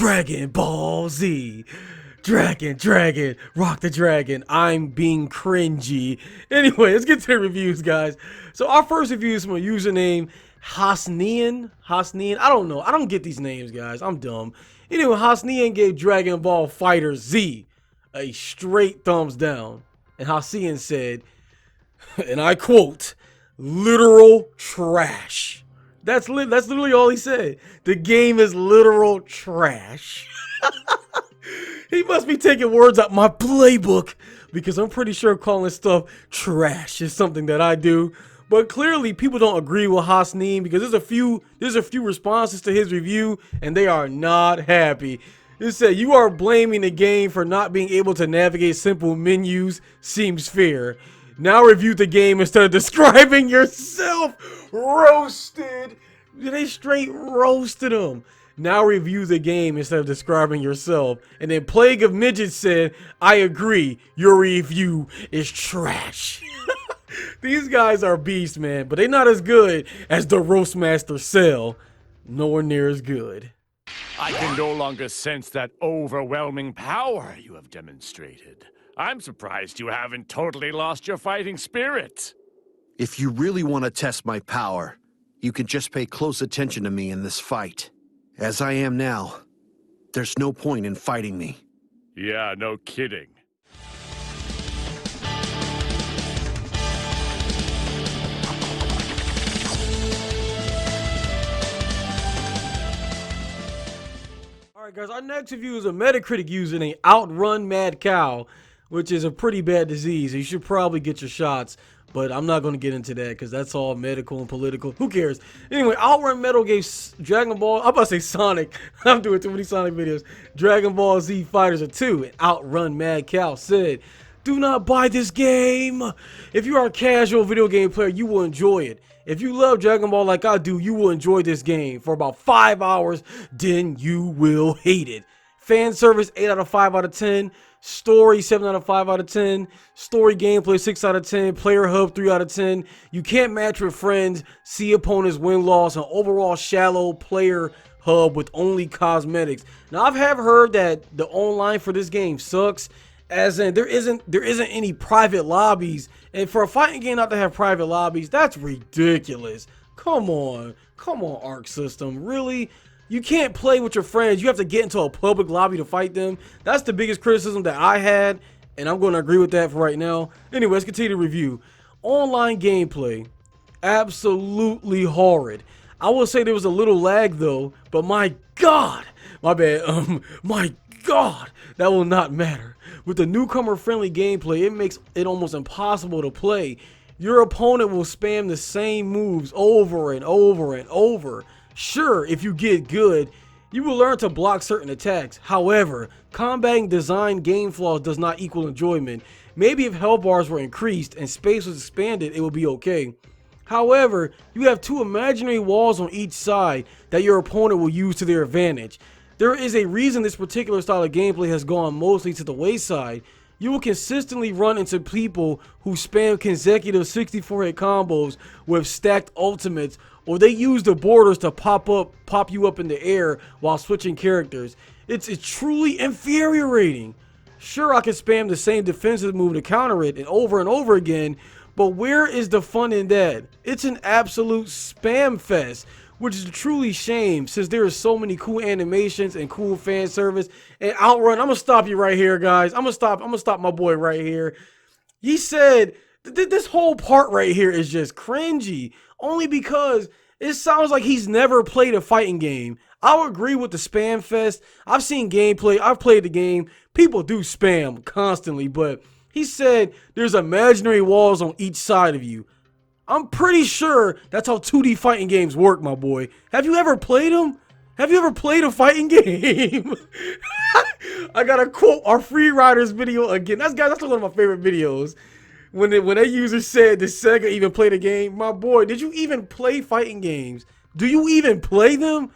Dragon Ball Z. Dragon, rock the dragon. I'm being cringy. Anyway, let's get to the reviews, guys. So our first review is from a username, Hasnian. I don't know. I don't get these names, guys. I'm dumb. Anyway, Hasnian gave Dragon Ball Fighter Z a straight thumbs down. And Hasnian said, and I quote, literal trash. That's literally all he said. The game is literal trash. He must be taking words out my playbook, because I'm pretty sure calling stuff trash is something that I do. But clearly people don't agree with Hasnin, because there's a few responses to his review and they are not happy. It said, you are blaming the game for not being able to navigate simple menus. Seems fair. Now review the game instead of describing yourself. Roasted. They straight roasted him. Now review the game instead of describing yourself. And then Plague of Midgets said, I agree, your review is trash. These guys are beasts, man, but they're not as good as the Roastmaster Cell. Nowhere near as good. I can no longer sense that overwhelming power you have demonstrated. I'm surprised you haven't totally lost your fighting spirit. If you really want to test my power, you can just pay close attention to me in this fight. As I am now, there's no point in fighting me. Yeah, no kidding. Alright guys, our next review is a Metacritic user named Outrun Mad Cow, which is a pretty bad disease. You should probably get your shots, but I'm not going to get into that because that's all medical and political. Who cares? Anyway, Outrun Metal gave Dragon Ball, I'm about to say Sonic. I'm doing too many Sonic videos. Dragon Ball Z Fighterz 2, and Outrun Mad Cow said, do not buy this game. If you are a casual video game player, you will enjoy it. If you love Dragon Ball like I do, you will enjoy this game for about 5 hours, then you will hate it. Fan service 8 out of 5 out of 10. Story 7 out of 5 out of 10. Story gameplay 6 out of 10. Player hub 3 out of 10. You can't match with friends. See opponents win loss. An overall shallow player hub with only cosmetics. Now I have heard that the online for this game sucks. As in there isn't any private lobbies. And for a fighting game not to have private lobbies, that's ridiculous. Come on, Arc System, really? You can't play with your friends. You have to get into a public lobby to fight them. That's the biggest criticism that I had, and I'm going to agree with that for right now. Anyway, let's continue the review. Online gameplay, absolutely horrid. I will say there was a little lag though, but my God, my bad. My God, that will not matter. With the newcomer-friendly gameplay, it makes it almost impossible to play. Your opponent will spam the same moves over and over and over. Sure, if you get good, you will learn to block certain attacks. However, combating design game flaws does not equal enjoyment. Maybe if health bars were increased and space was expanded, it would be okay. However, you have two imaginary walls on each side that your opponent will use to their advantage. There is a reason this particular style of gameplay has gone mostly to the wayside. You will consistently run into people who spam consecutive 64-hit combos with stacked ultimates, or they use the borders to pop you up in the air while switching characters. It's truly infuriating. Sure, I can spam the same defensive move to counter it and over again, but where is the fun in that? It's an absolute spam fest, which is truly shame since there are so many cool animations and cool fan service. And Outrun, I'm gonna stop you right here, guys. I'm gonna stop my boy right here. He said this whole part right here is just cringy, only because it sounds like he's never played a fighting game. I'll agree with the spam fest. I've seen gameplay, I've played the game. People do spam constantly, but he said there's imaginary walls on each side of you. I'm pretty sure that's how 2D fighting games work, my boy. Have you ever played them? Have you ever played a fighting game? I gotta quote our Free Riders video again. That's one of my favorite videos. When that user said, did Sega even play the game? My boy, did you even play fighting games? Do you even play them?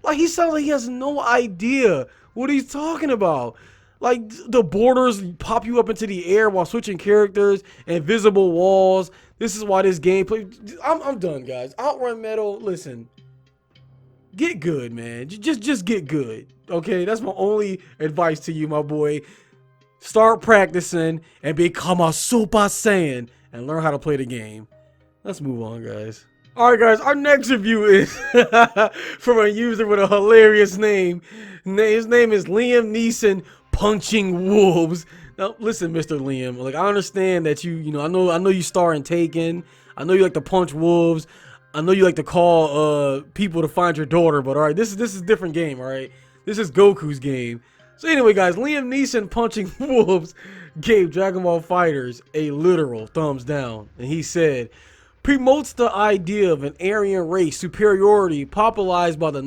Like, he sounds like he has no idea what he's talking about. Like, the borders pop you up into the air while switching characters, invisible walls. This is why this gameplay... I'm done, guys. Outrun Metal, listen. get good, man. Just get good. Okay, that's my only advice to you, my boy. Start practicing and become a Super Saiyan and learn how to play the game. Let's move on, guys. All right, guys, our next review is from a user with a hilarious name. His name is Liam Neeson Punching Wolves. Now, listen, Mr. Liam, like, I understand that I know you star in Taken. I know you like to punch wolves. I know you like to call people to find your daughter, but all right, this is a different game, all right? This is Goku's game. So anyway, guys, Liam Neeson Punching Wolves gave Dragon Ball Fighterz a literal thumbs down, and he said, promotes the idea of an Aryan race superiority popularized by the